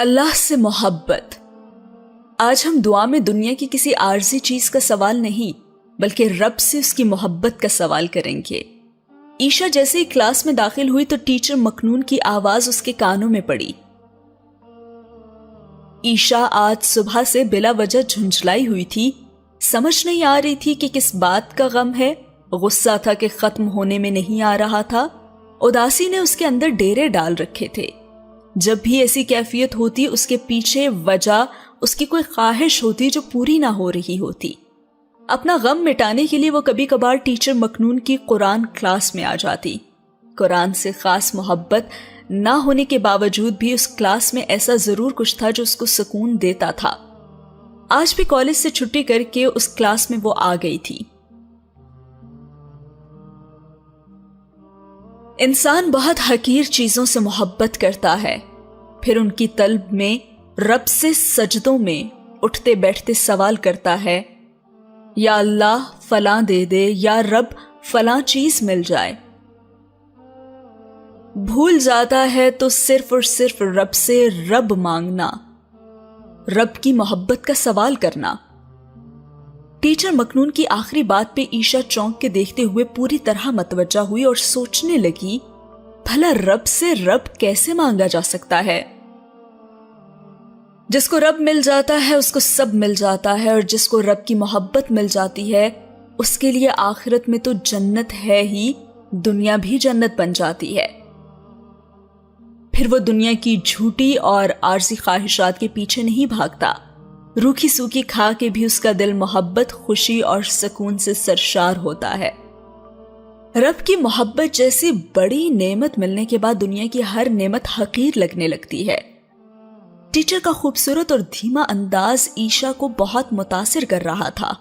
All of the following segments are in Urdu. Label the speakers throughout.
Speaker 1: اللہ سے محبت۔ آج ہم دعا میں دنیا کی کسی عارضی چیز کا سوال نہیں بلکہ رب سے اس کی محبت کا سوال کریں گے۔ عیشا جیسے ہی کلاس میں داخل ہوئی تو ٹیچر مکنون کی آواز اس کے کانوں میں پڑی۔ عیشا آج صبح سے بلا وجہ جھنجھلائی ہوئی تھی، سمجھ نہیں آ رہی تھی کہ کس بات کا غم ہے۔ غصہ تھا کہ ختم ہونے میں نہیں آ رہا تھا، اداسی نے اس کے اندر ڈیرے ڈال رکھے تھے۔ جب بھی ایسی کیفیت ہوتی اس کے پیچھے وجہ اس کی کوئی خواہش ہوتی جو پوری نہ ہو رہی ہوتی۔ اپنا غم مٹانے کے لیے وہ کبھی کبھار ٹیچر مکنون کی قرآن کلاس میں آ جاتی۔ قرآن سے خاص محبت نہ ہونے کے باوجود بھی اس کلاس میں ایسا ضرور کچھ تھا جو اس کو سکون دیتا تھا۔ آج بھی کالج سے چھٹی کر کے اس کلاس میں وہ آ گئی تھی۔ انسان بہت حقیر چیزوں سے محبت کرتا ہے، پھر ان کی طلب میں رب سے سجدوں میں اٹھتے بیٹھتے سوال کرتا ہے، یا اللہ فلاں دے دے، یا رب فلاں چیز مل جائے۔ بھول جاتا ہے تو صرف اور صرف رب سے رب مانگنا، رب کی محبت کا سوال کرنا۔ ٹیچر مکنون کی آخری بات پہ عیشا چونک کے دیکھتے ہوئے پوری طرح متوجہ ہوئی اور سوچنے لگی، بھلا رب سے رب کیسے مانگا جا سکتا ہے؟ جس کو رب مل جاتا ہے اس کو سب مل جاتا ہے، اور جس کو رب کی محبت مل جاتی ہے اس کے لیے آخرت میں تو جنت ہے ہی، دنیا بھی جنت بن جاتی ہے۔ پھر وہ دنیا کی جھوٹی اور عارضی خواہشات کے پیچھے نہیں بھاگتا، روکھی سوکھی کھا کے بھی اس کا دل محبت، خوشی اور سکون سے سرشار ہوتا ہے۔ رب کی محبت جیسی بڑی نعمت ملنے کے بعد دنیا کی ہر نعمت حقیر لگنے لگتی ہے۔ ٹیچر کا خوبصورت اور دھیما انداز عیشا کو بہت متاثر کر رہا تھا۔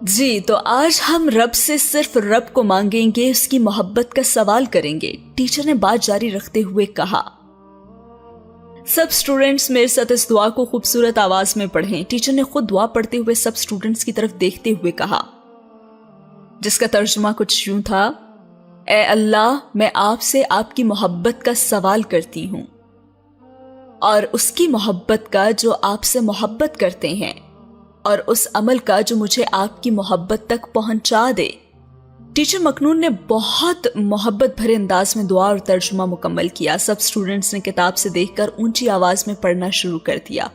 Speaker 1: جی تو آج ہم رب سے صرف رب کو مانگیں گے، اس کی محبت کا سوال کریں گے، ٹیچر نے بات جاری رکھتے ہوئے کہا۔ سب سٹوڈنٹس میرے ساتھ اس دعا کو خوبصورت آواز میں پڑھیں۔ ٹیچر نے خود دعا پڑھتے ہوئے سب سٹوڈنٹس کی طرف دیکھتے ہوئے کہا، جس کا ترجمہ کچھ یوں تھا، اے اللہ میں آپ سے آپ کی محبت کا سوال کرتی ہوں، اور اس کی محبت کا جو آپ سے محبت کرتے ہیں، اور اس عمل کا جو مجھے آپ کی محبت تک پہنچا دے۔ ٹیچر مکنون نے بہت محبت بھرے انداز میں دعا اور ترجمہ مکمل کیا۔ سب سٹوڈنٹس نے کتاب سے دیکھ کر اونچی آواز میں پڑھنا شروع کر دیا۔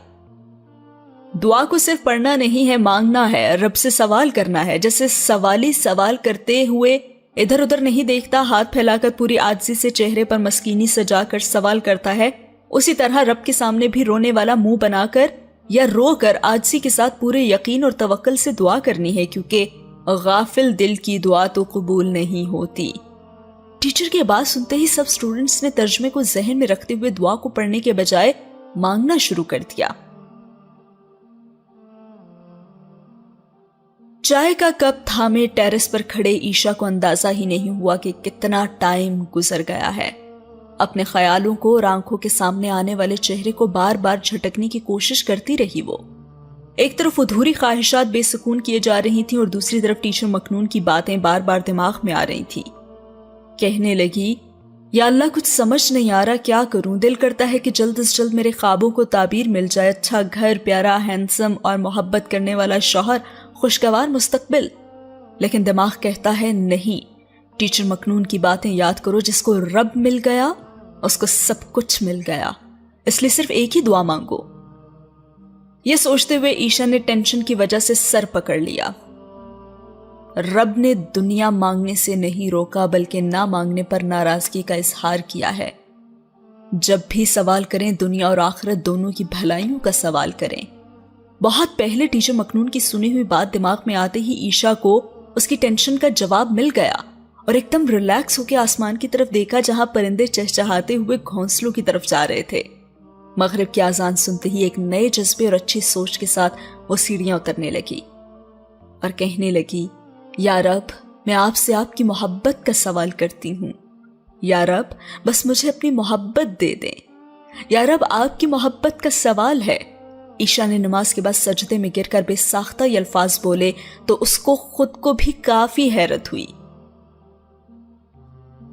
Speaker 1: دعا کو صرف پڑھنا نہیں ہے، مانگنا ہے، رب سے سوال کرنا ہے۔ جیسے سوالی سوال کرتے ہوئے ادھر ادھر نہیں دیکھتا، ہاتھ پھیلا کر پوری عاجزی سے چہرے پر مسکینی سجا کر سوال کرتا ہے، اسی طرح رب کے سامنے بھی رونے والا منہ بنا کر یا رو کر عاجزی کے ساتھ پورے یقین اور توکل سے دعا کرنی ہے، کیونکہ غافل دل کی دعا تو قبول نہیں ہوتی۔ ٹیچر کی بات سنتے ہی سب سٹوڈنٹس نے ترجمے کو ذہن میں رکھتے ہوئے دعا کو پڑھنے کے بجائے مانگنا شروع کر دیا۔ چائے کا کپ تھامے ٹیرس پر کھڑے عیشا کو اندازہ ہی نہیں ہوا کہ کتنا ٹائم گزر گیا ہے۔ اپنے خیالوں کو اور آنکھوں کے سامنے آنے والے چہرے کو بار بار جھٹکنے کی کوشش کرتی رہی۔ وہ ایک طرف ادھوری خواہشات بے سکون کیے جا رہی تھیں اور دوسری طرف ٹیچر مکنون کی باتیں بار بار دماغ میں آ رہی تھیں۔ کہنے لگی، یا اللہ کچھ سمجھ نہیں آ رہا، کیا کروں؟ دل کرتا ہے کہ جلد از جلد میرے خوابوں کو تعبیر مل جائے، اچھا گھر، پیارا ہینڈسم اور محبت کرنے والا شوہر، خوشگوار مستقبل، لیکن دماغ کہتا ہے نہیں، ٹیچر مکنون کی باتیں یاد کرو، جس کو رب مل گیا اس کو سب کچھ مل گیا، اس لیے صرف ایک ہی دعا مانگو۔ یہ سوچتے ہوئے عیشا نے ٹینشن کی وجہ سے سر پکڑ لیا۔ رب نے دنیا مانگنے سے نہیں روکا بلکہ نہ مانگنے پر ناراضگی کا اظہار کیا ہے۔ جب بھی سوال کریں دنیا اور آخرت دونوں کی بھلائیوں کا سوال کریں۔ بہت پہلے ٹیچر مکنون کی سنی ہوئی بات دماغ میں آتے ہی عیشا کو اس کی ٹینشن کا جواب مل گیا اور ایک دم ریلیکس ہو کے آسمان کی طرف دیکھا جہاں پرندے چہچہاتے ہوئے گھونسلوں کی طرف جا رہے تھے۔ مغرب کی اذان سنتے ہی ایک نئے جذبے اور اچھی سوچ کے ساتھ وہ سیڑھیاں اترنے لگی اور کہنے لگی، یا رب میں آپ سے آپ کی محبت کا سوال کرتی ہوں، یا رب بس مجھے اپنی محبت دے دیں، یا رب آپ کی محبت کا سوال ہے۔ عیشا نے نماز کے بعد سجدے میں گر کر بے ساختہ یہ الفاظ بولے تو اس کو خود کو بھی کافی حیرت ہوئی۔